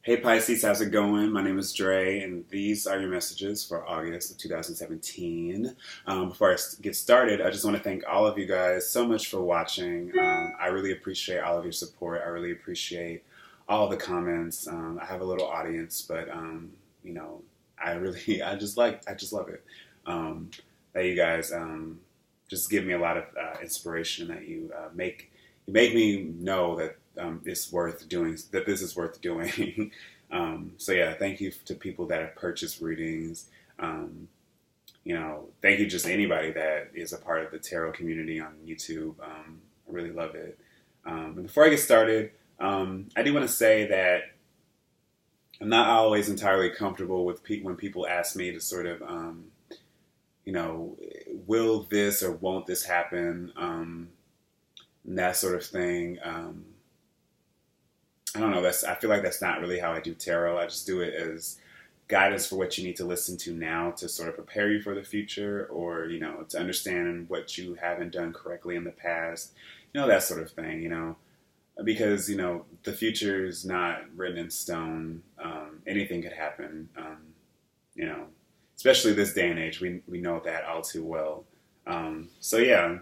Hey Pisces, how's it going? My name is Dre, and these are your messages for August of 2017. Before get started, I just want to thank all of you guys so much for watching. I really appreciate all of your support. I really appreciate all the comments. I have a little audience, but you know, I just love it. That you guys just give me a lot of inspiration. That you make me know that it's worth doing, that this is worth doing. So yeah, thank you to people that have purchased readings. Thank you just anybody that is a part of the tarot community on YouTube. I really love it. And before I get started, I do want to say that I'm not always entirely comfortable with when people ask me to sort of, will this or won't this happen? And that sort of thing. I don't know. I feel like that's not really how I do tarot. I just do it as guidance for what you need to listen to now to sort of prepare you for the future, or to understand what you haven't done correctly in the past. That sort of thing. Because the future is not written in stone. Anything could happen. Especially this day and age, we know that all too well. So yeah.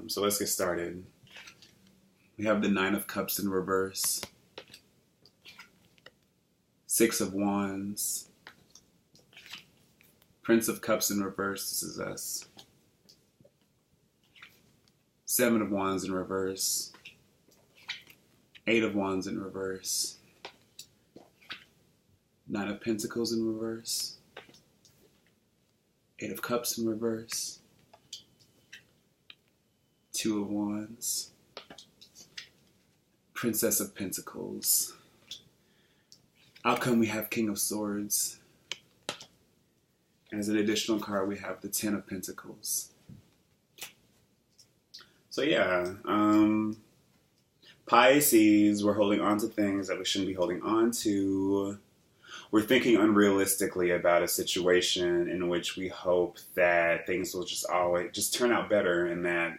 So let's get started. We have the Nine of Cups in reverse, Six of Wands, Prince of Cups in reverse, this is us, Seven of Wands in reverse, Eight of Wands in reverse, Nine of Pentacles in reverse, Eight of Cups in reverse, Two of Wands, Princess of Pentacles. Outcome, we have King of Swords. And as an additional card, we have the Ten of Pentacles. So yeah, Pisces, we're holding on to things that we shouldn't be holding on to. We're thinking unrealistically about a situation in which we hope that things will just turn out better, and that,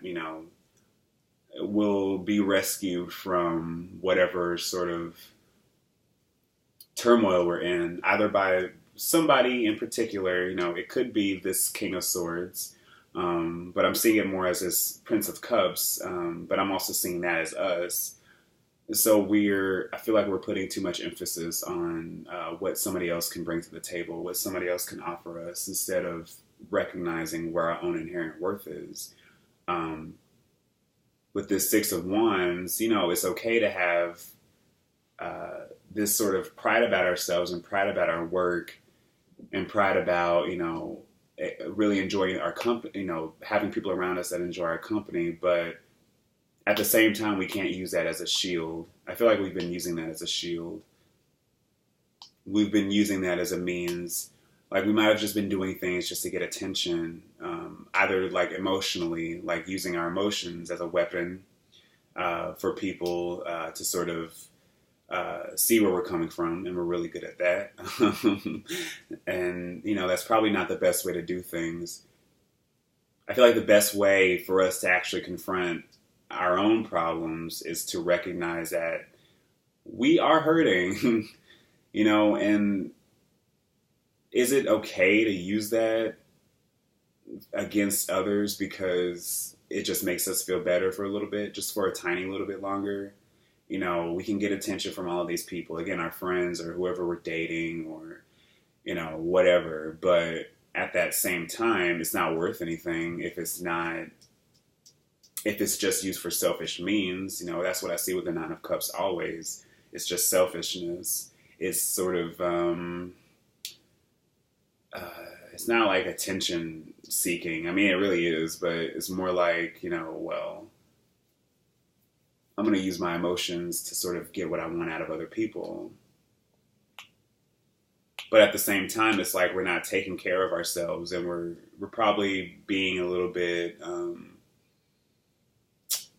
will be rescued from whatever sort of turmoil we're in, either by somebody in particular. It could be this King of Swords, but I'm seeing it more as this Prince of Cups, but I'm also seeing that as us. So I feel like we're putting too much emphasis on what somebody else can bring to the table, what somebody else can offer us, instead of recognizing where our own inherent worth is. With this Six of Wands, it's okay to have this sort of pride about ourselves and pride about our work and pride about, really enjoying our company, having people around us that enjoy our company. But at the same time, we can't use that as a shield. I feel like we've been using that as a shield. We've been using that as a means. Like, we might have just been doing things just to get attention, either like emotionally, like using our emotions as a weapon for people to sort of see where we're coming from, and we're really good at that. And, that's probably not the best way to do things. I feel like the best way for us to actually confront our own problems is to recognize that we are hurting, and is it okay to use that against others because it just makes us feel better for a little bit, just for a tiny little bit longer? We can get attention from all of these people, again, our friends or whoever we're dating, or, whatever. But at that same time, it's not worth anything if it's just used for selfish means. That's what I see with the Nine of Cups always. It's just selfishness. It's sort of, it's not like attention seeking. I mean, it really is, but it's more like, well, I'm going to use my emotions to sort of get what I want out of other people. But at the same time, it's like we're not taking care of ourselves, and we're probably being a little bit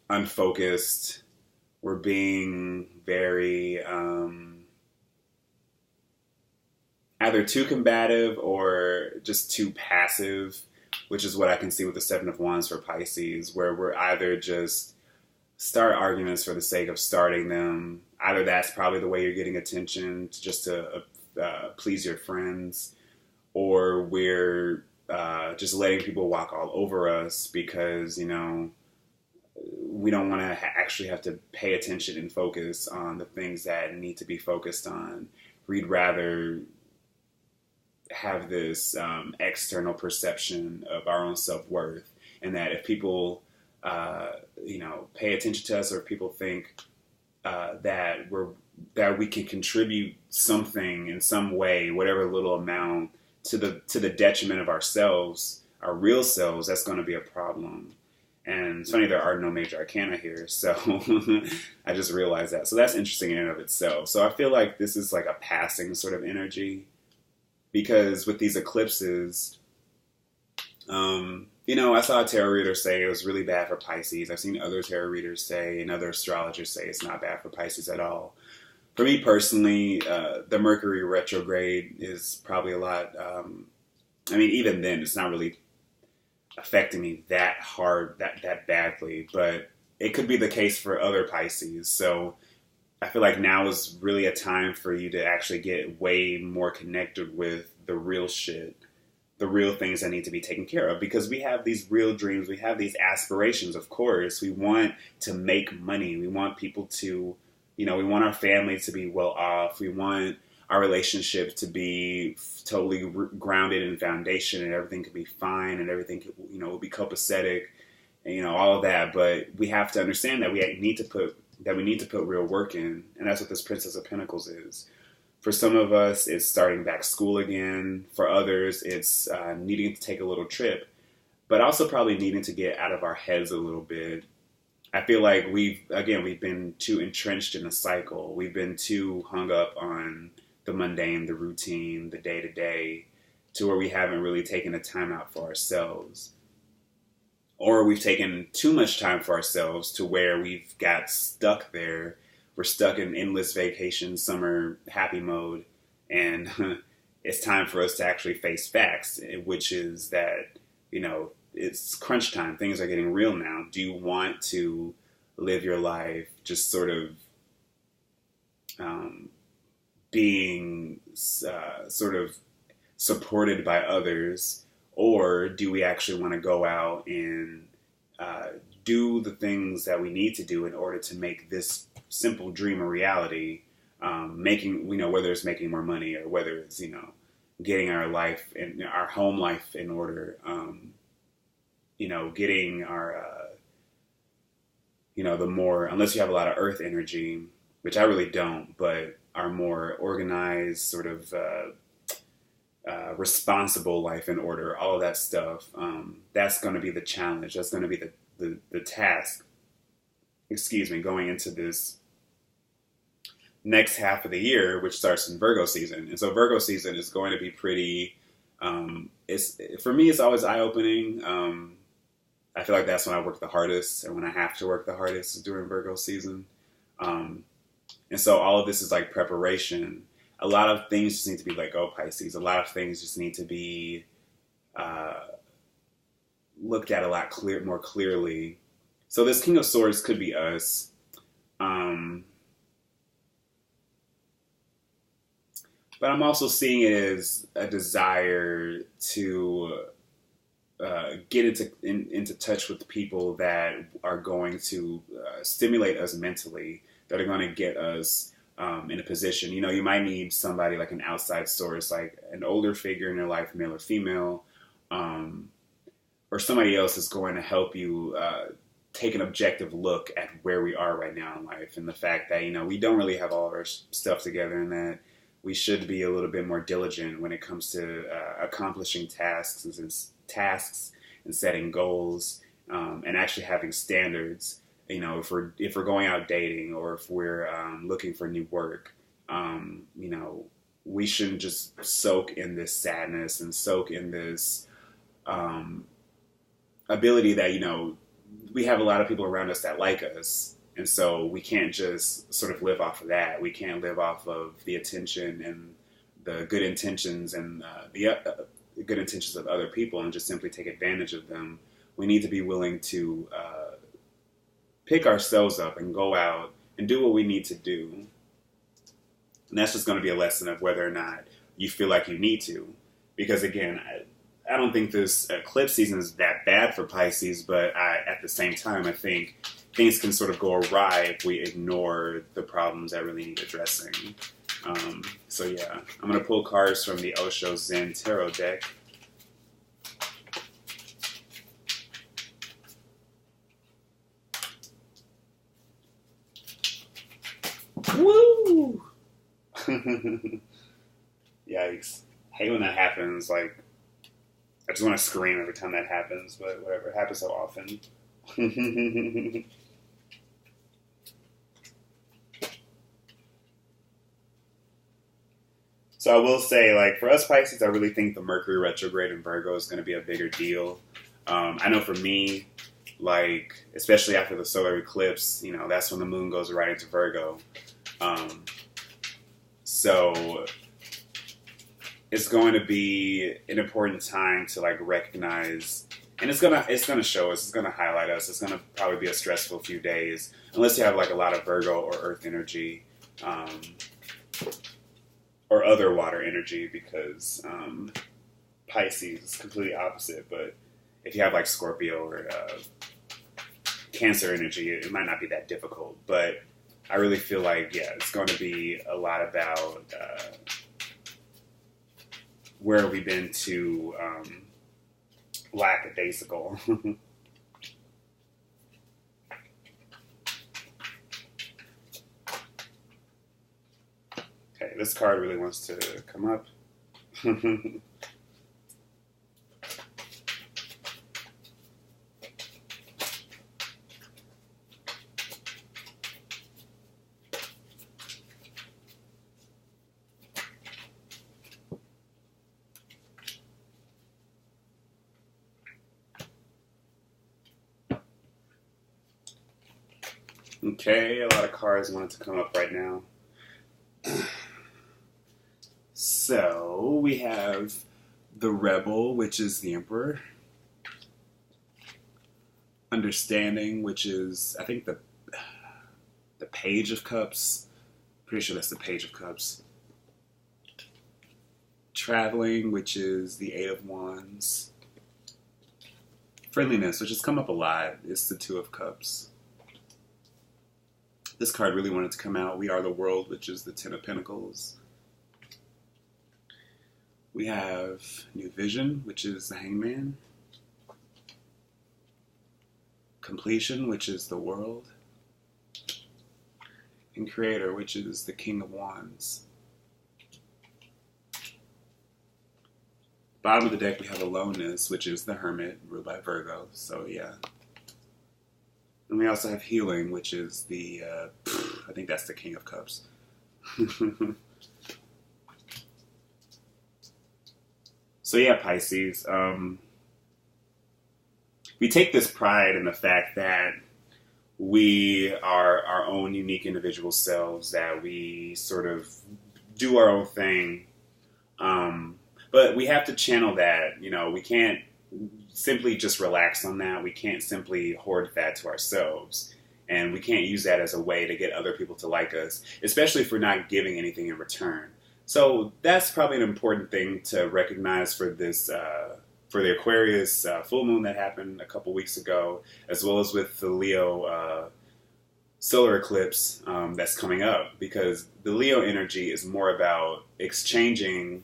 unfocused. We're being very either too combative or just too passive, which is what I can see with the Seven of Wands for Pisces, where we're either just start arguments for the sake of starting them, Either that's probably the way you're getting attention just to please your friends, or we're just letting people walk all over us because, we don't want to actually have to pay attention and focus on the things that need to be focused on. We'd rather have this external perception of our own self-worth, and that if people, pay attention to us, or if people think that we can contribute something in some way, whatever little amount, to the detriment of ourselves, our real selves, that's going to be a problem. And it's funny, there are no major arcana here, so I just realized that. So that's interesting in and of itself. So I feel like this is like a passing sort of energy, because with these eclipses, I saw a tarot reader say it was really bad for Pisces. I've seen other tarot readers say, and other astrologers say it's not bad for Pisces at all. For me personally, the Mercury retrograde is probably a lot. Even then, it's not really affecting me that hard, that badly, but it could be the case for other Pisces. So I feel like now is really a time for you to actually get way more connected with the real shit, the real things that need to be taken care of, because we have these real dreams, we have these aspirations. Of course, we want to make money, we want people to, we want our family to be well off, we want our relationship to be totally grounded in foundation, and everything could be fine, and everything could, will be copacetic, and all of that. But we have to understand that we need to put real work in, and that's what this Princess of Pentacles is. For some of us, it's starting back school again. For others, it's needing to take a little trip, but also probably needing to get out of our heads a little bit. I feel like we've been too entrenched in a cycle. We've been too hung up on the mundane, the routine, the day-to-day, to where we haven't really taken a time out for ourselves. Or we've taken too much time for ourselves to where we've got stuck there. We're stuck in endless vacation, summer, happy mode. And it's time for us to actually face facts, which is that, it's crunch time. Things are getting real now. Do you want to live your life just sort of being sort of supported by others, or do we actually want to go out and do the things that we need to do in order to make this simple dream a reality? Whether it's making more money, or whether it's getting our life and our home life in order, getting our the more, unless you have a lot of earth energy, which I really don't, but our more organized, sort of responsible life in order, all of that stuff, that's going to be the challenge. That's going to be the task, going into this next half of the year, which starts in Virgo season. And so Virgo season is going to be pretty, for me, it's always eye-opening. I feel like that's when I work the hardest, and when I have to work the hardest is during Virgo season. And so all of this is like preparation. A lot of things just need to be let go, Pisces. A lot of things just need to be looked at a lot more clearly. So this King of Swords could be us. But I'm also seeing it as a desire to get into touch with people that are going to stimulate us mentally, that are going to get us in a position. You might need somebody like an outside source, like an older figure in your life, male or female, or somebody else is going to help you take an objective look at where we are right now in life, and the fact that, we don't really have all of our stuff together, and that we should be a little bit more diligent when it comes to accomplishing tasks and setting goals, and actually having standards. If we're going out dating, or if we're looking for new work, we shouldn't just soak in this sadness and soak in this ability that, we have a lot of people around us that like us. And so we can't just sort of live off of that. We can't live off of the attention and the good intentions and the good intentions of other people and just simply take advantage of them. We need to be willing to pick ourselves up and go out and do what we need to do. And that's just going to be a lesson of whether or not you feel like you need to. Because again, I don't think this eclipse season is that bad for Pisces, but at the same time, I think things can sort of go awry if we ignore the problems that really need addressing. So yeah, I'm going to pull cards from the Osho Zen Tarot deck. Woo! Yikes. I hate when that happens. Like, I just want to scream every time that happens, but whatever. It happens so often. So I will say, like, for us Pisces, I really think the Mercury retrograde in Virgo is going to be a bigger deal. I know for me, like, especially after the solar eclipse, you know, that's when the moon goes right into Virgo. So it's going to be an important time to, like, recognize, and it's gonna show us, it's gonna highlight us. It's gonna probably be a stressful few days, unless you have like a lot of Virgo or Earth energy, or other water energy, because Pisces is completely opposite. But if you have like Scorpio or Cancer energy, it might not be that difficult. But I really feel like, yeah, it's going to be a lot about where have we been too lackadaisical. Okay, this card really wants to come up. Okay, a lot of cards wanted to come up right now. So we have the Rebel, which is the Emperor. Understanding, which is, I think, the Page of Cups. Pretty sure that's the Page of Cups. Traveling, which is the Eight of Wands. Friendliness, which has come up a lot, is the Two of Cups. This card really wanted to come out. We Are the World, which is the Ten of Pentacles. We have New Vision, which is the Hangman. Completion, which is the World. And Creator, which is the King of Wands. Bottom of the deck, we have Aloneness, which is the Hermit, ruled by Virgo. So, yeah. And we also have Healing, which is the, I think that's the King of Cups. So yeah, Pisces, we take this pride in the fact that we are our own unique individual selves, that we sort of do our own thing. But we have to channel that, you know, we can't simply just relax on that. We can't simply hoard that to ourselves. And we can't use that as a way to get other people to like us, especially if we're not giving anything in return. So that's probably an important thing to recognize for this, for the Aquarius full moon that happened a couple weeks ago, as well as with the Leo solar eclipse that's coming up, because the Leo energy is more about exchanging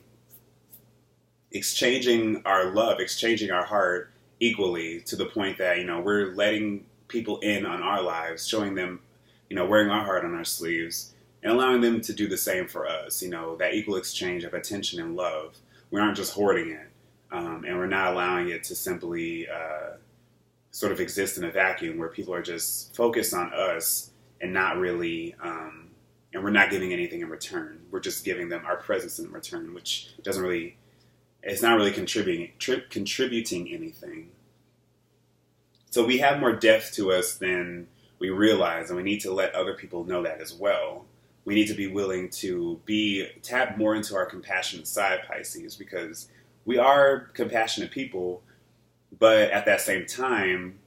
our love, exchanging our heart equally, to the point that, you know, we're letting people in on our lives, showing them, you know, wearing our heart on our sleeves, and allowing them to do the same for us, you know, that equal exchange of attention and love. We aren't just hoarding it, and we're not allowing it to simply sort of exist in a vacuum where people are just focused on us and not really, and we're not giving anything in return. We're just giving them our presence in return, which doesn't really, it's not really contributing anything. So we have more depth to us than we realize, and we need to let other people know that as well. We need to be willing to tap more into our compassionate side, Pisces, because we are compassionate people, but at that same time,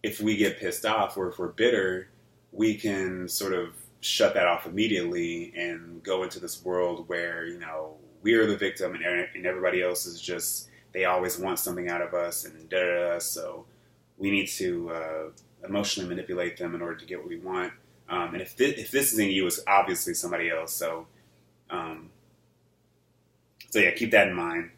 if we get pissed off or if we're bitter, we can sort of shut that off immediately and go into this world where, we are the victim and everybody else is just, they always want something out of us and da-da-da. So we need to emotionally manipulate them in order to get what we want. And if this isn't you, it's obviously somebody else. So yeah, keep that in mind.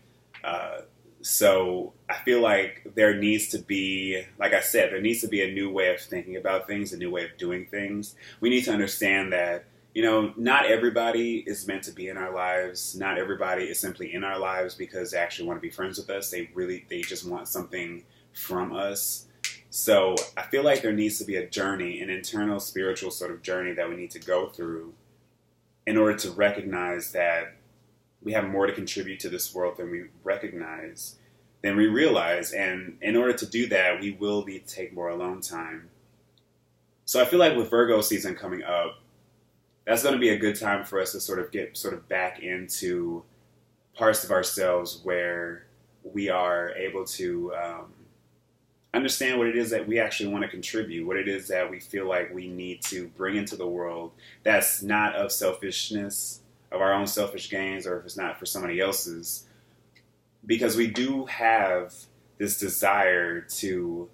So I feel like there needs to be, like I said, there needs to be a new way of thinking about things, a new way of doing things. We need to understand that, not everybody is meant to be in our lives. Not everybody is simply in our lives because they actually want to be friends with us. They just want something from us. So I feel like there needs to be a journey, an internal spiritual sort of journey that we need to go through in order to recognize that we have more to contribute to this world than we realize. And in order to do that, we will need to take more alone time. So I feel like with Virgo season coming up, that's going to be a good time for us to sort of get back into parts of ourselves where we are able to understand what it is that we actually want to contribute, what it is that we feel like we need to bring into the world that's not of selfishness, of our own selfish gains, or if it's not for somebody else's. Because we do have this desire to,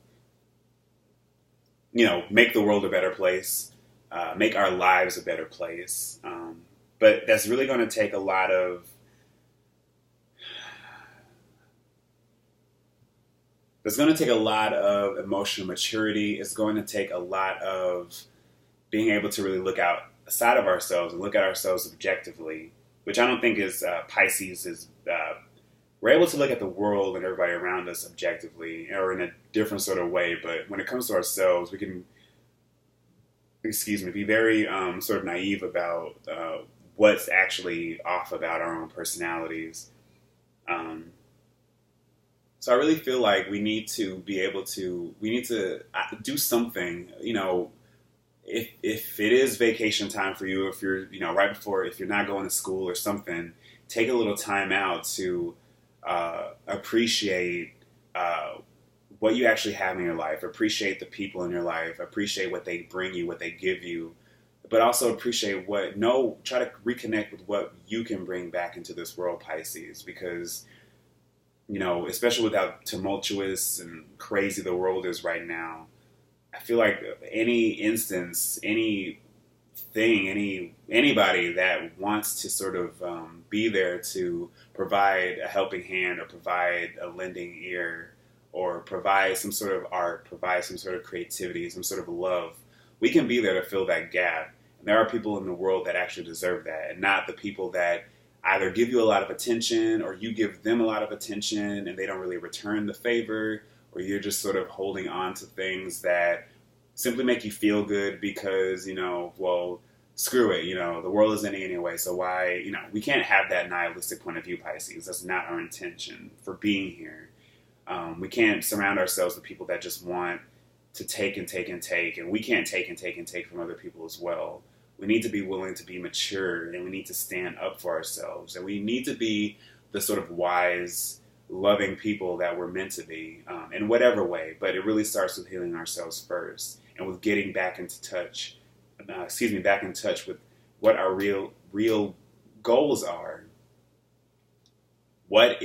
make the world a better place, make our lives a better place. But that's really going to take a lot of emotional maturity. It's going to take a lot of being able to really look outside of ourselves and look at ourselves objectively, which I don't think is Pisces is. We're able to look at the world and everybody around us objectively or in a different sort of way. But when it comes to ourselves, we can, be very sort of naive about what's actually off about our own personalities. So I really feel like we need to do something, if it is vacation time for you, if you're, right before, if you're not going to school or something, take a little time out to appreciate what you actually have in your life, appreciate the people in your life, appreciate what they bring you, what they give you, but also appreciate try to reconnect with what you can bring back into this world, Pisces, because, especially with how tumultuous and crazy the world is right now, I feel like anybody that wants to sort of be there to provide a helping hand or provide a lending ear or provide some sort of art, provide some sort of creativity, some sort of love, we can be there to fill that gap. And there are people in the world that actually deserve that, and not the people that either give you a lot of attention or you give them a lot of attention and they don't really return the favor, or you're just sort of holding on to things that simply make you feel good because, screw it, the world is ending anyway, so why, we can't have that nihilistic point of view, Pisces. That's not our intention for being here. We can't surround ourselves with people that just want to take and take and take, and we can't take and take and take from other people as well. We need to be willing to be mature, and we need to stand up for ourselves, and we need to be the sort of wise, loving people that we're meant to be, in whatever way, but it really starts with healing ourselves first, and with getting back in touch with what our real goals are. What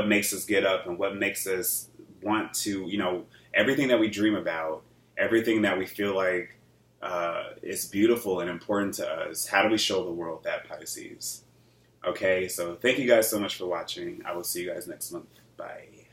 makes us get up and what makes us want to, everything that we dream about, everything that we feel like is beautiful and important to us. How do we show the world that, Pisces? Okay, so thank you guys so much for watching. I will see you guys next month. Bye.